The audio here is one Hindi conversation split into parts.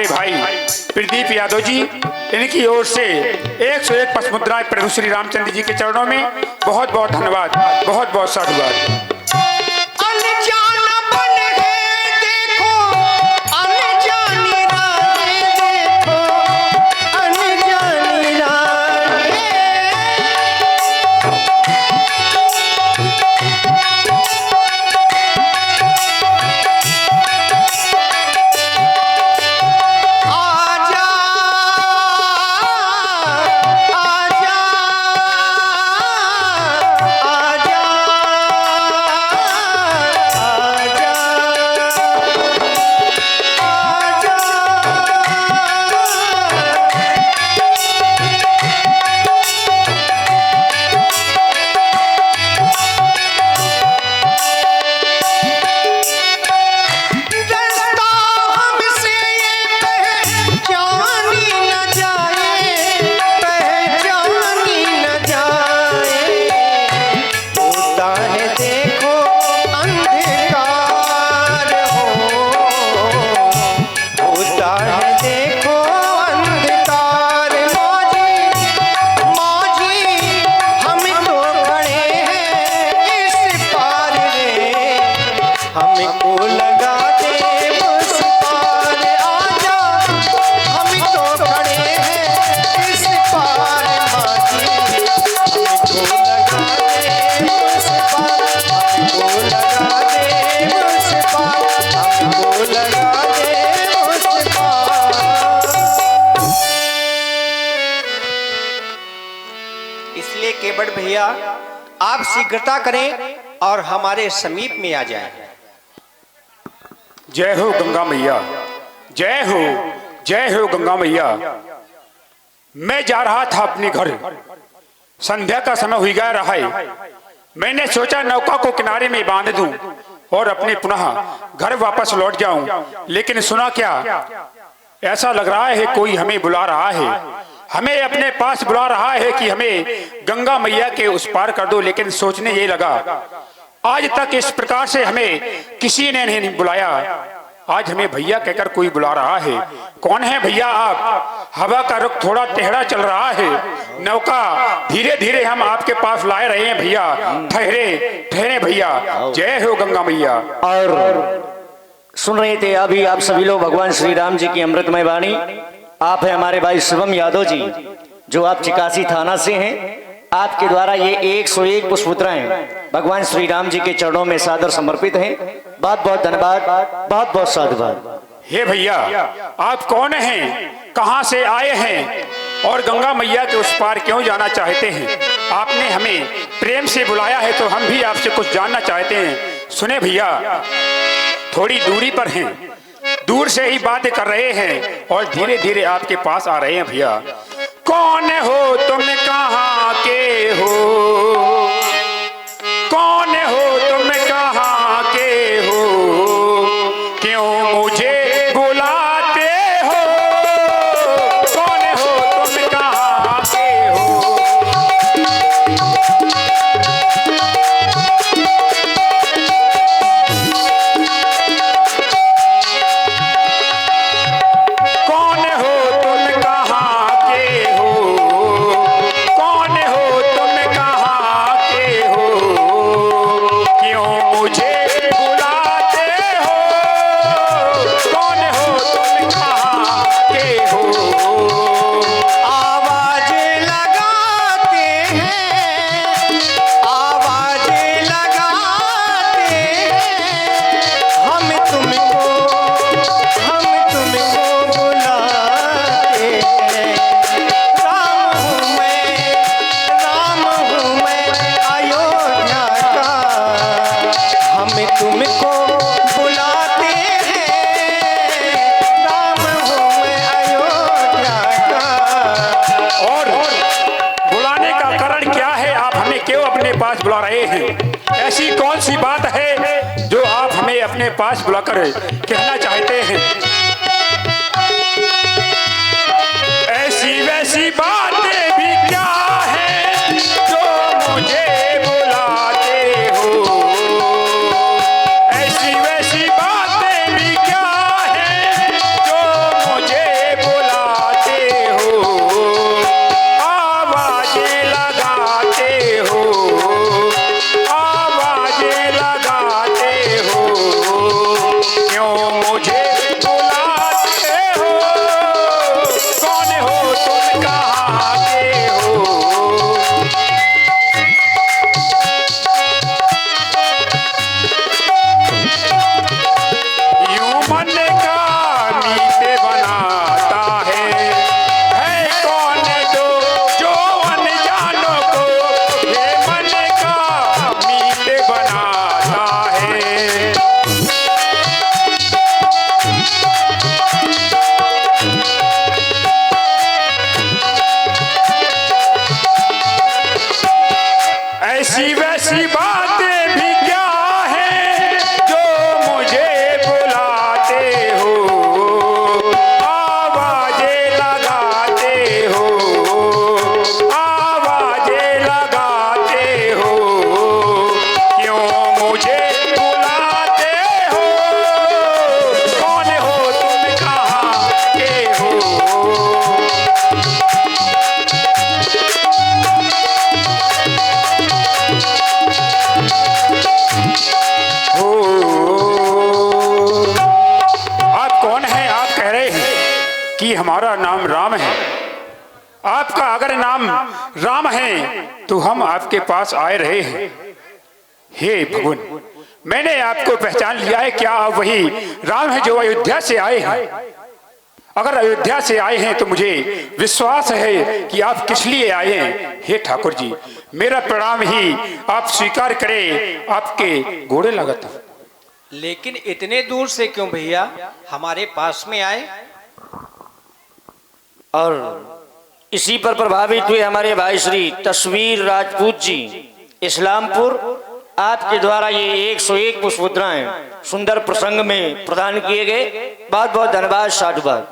हमारे भाई प्रदीप यादव जी, इनकी ओर से 101 पचमुद्राएं प्रभु श्री रामचंद्र जी के चरणों में बहुत बहुत धन्यवाद, बहुत बहुत साधुवाद। इसलिए केवट भैया आप शीघ्रता करें और हमारे समीप में आ जाएं। जय हो गंगा मैया, जय हो गंगा मैया। मैं जा रहा था अपने घर, संध्या का समय हुई गया रहा है। मैंने सोचा नौका को किनारे में बांध दूं और अपने पुनः घर वापस लौट जाऊं, लेकिन सुना क्या, ऐसा लग रहा है कोई हमें बुला रहा है, हमें अपने पास बुला रहा है कि हमें गंगा मैया के उस पार कर दो। लेकिन सोचने ये लगा, आज तक इस प्रकार से हमें किसी ने नहीं बुलाया, आज हमें भैया कहकर कोई बुला रहा है। कौन है भैया आप? हवा का रुख थोड़ा टेढ़ा चल रहा है, नौका धीरे धीरे हम आपके पास लाए रहे हैं भैया, ठहरे ठहरे भैया। जय हो गंगा मैया। और सुन रहे थे अभी आप सभी लोग भगवान श्री राम जी की अमृतमय वाणी। आप है हमारे भाई शिवम यादव जी, जो आप चिकासी थाना से हैं। आपके द्वारा ये 101 पुष्पमुद्राएं भगवान श्री राम जी के चरणों में सादर समर्पित हैं। बहुत बहुत धन्यवाद, बहुत बहुत साधुवाद। हे भैया, आप कौन हैं, कहां से आए हैं और गंगा मैया के उस पार क्यों जाना चाहते हैं? आपने हमें प्रेम से बुलाया है तो हम भी आपसे कुछ जानना चाहते हैं। सुने भैया, थोड़ी दूरी पर हैं, दूर से ही बातें कर रहे हैं और धीरे धीरे आपके पास आ रहे हैं भैया। कौन हो तुम, कहाँ के हो, कौन हो तुम, कहाँ के हो, क्यों मुझे बुलाते हो, कौन हो तुम, कहाँ के हो। कौन हो तुम, कहाँ के हो, कौन हो तुम, कहाँ के हो, क्यों मुझे बुलाते हो, कौन हो तुम, कहाँ के हो। आवाज लगाते हैं, आवाज लगाते हैं, हम तुमको बुलाते हैं। राम हूँ मैं अयोध्या का, हम तुमको बुलाते हैं। राम हूँ मैं अयोध्या का। और बुलाने का कारण क्या है? आप हमें क्यों अपने पास बुला रहे हैं? ऐसी कौन सी बात है जो आप हमें अपने पास बुलाकर कहना चाहते हैं? ऐसी वैसी बातें भी क्या है जो मुझे बुलाते हो, ऐसी वैसी बातें भी क्या है जो मुझे कि हमारा नाम राम है। आपका अगर नाम राम है तो हम आपके पास आए रहे हैं। हे भगवान, मैंने आपको पहचान लिया है। क्या आप वही राम है जो अयोध्या से आए हैं? अगर अयोध्या से आए हैं तो मुझे विश्वास है कि आप किस लिए आए हैं। हे ठाकुर जी, मेरा प्रणाम ही आप स्वीकार करें, आपके घोड़े लगता। लेकिन इतने दूर से क्यों भैया हमारे पास में आए? और इसी पर प्रभावित हुए हमारे भाई श्री तस्वीर राजपूत जी इस्लामपुर, आपके द्वारा ये 101 पुष्प मुद्राएं सुंदर प्रसंग में प्रदान किए गए। बहुत बहुत धन्यवाद, साधुवाद।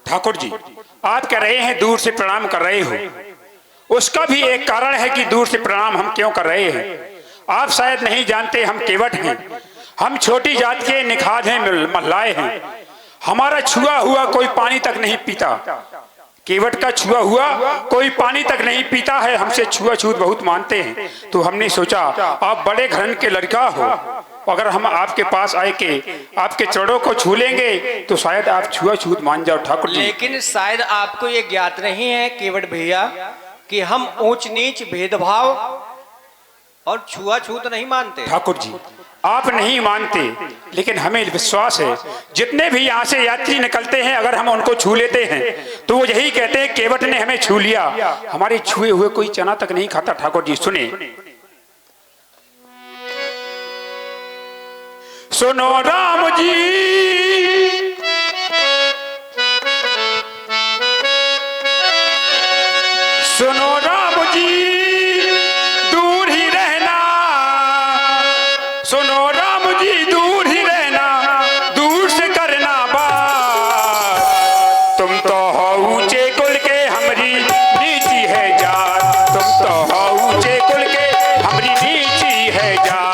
ठाकुर जी, आप कह रहे हैं दूर से प्रणाम कर रहे हो, उसका भी एक कारण है कि दूर से प्रणाम हम क्यों कर रहे हैं। आप शायद नहीं जानते, हम केवट हैं, हम छोटी जात के निखाद हैं, महलाए हैं। हमारा छुआ हुआ कोई पानी तक नहीं पीता। केवट का छुआ हुआ कोई पानी तक नहीं पीता है, हमसे छुआछूत बहुत मानते हैं। तो हमने सोचा आप बड़े घरन के लड़का हो, अगर हम आपके पास आए के आपके चरणों को छू लेंगे तो शायद आप छुआछूत मान जाओ ठाकुर जी। लेकिन शायद आपको ये ज्ञात नहीं है केवट भैया कि हम ऊंच नीच भेदभाव और छुआछूत नहीं मानते। ठाकुर जी, आप नहीं मानते, लेकिन हमें विश्वास है जितने भी यहाँ से यात्री निकलते हैं अगर हम उनको छू लेते हैं तो वो यही कहते हैं केवट ने हमें छू लिया। हमारे छुए हुए कोई चना तक नहीं खाता। ठाकुर जी सुने, सुनो राम जी, सुनो राम जी, दूर ही रहना, सुनो राम जी, दूर ही रहना, दूर से करना बात। तुम तो हो ऊंचे कुल के, हमारी नीची है जात। तुम तो हो ऊंचे कुल के, हमारी नीची है जात।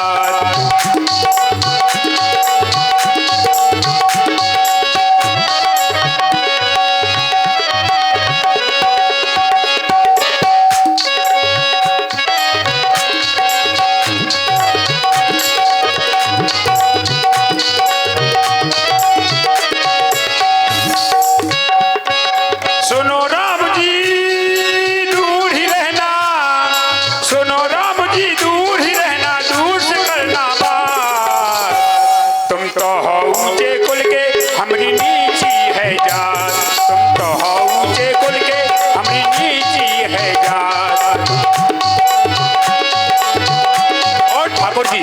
सुनो राम जी, दूर ही रहना, सुनो राम जी, दूर ही रहना, दूर से करना बात। तुम तो हो ऊंचे कुल के, हमारी नीची है जात। तुम तो हो ऊंचे कुल के, हमारी नीची है जात। और ठाकुर जी,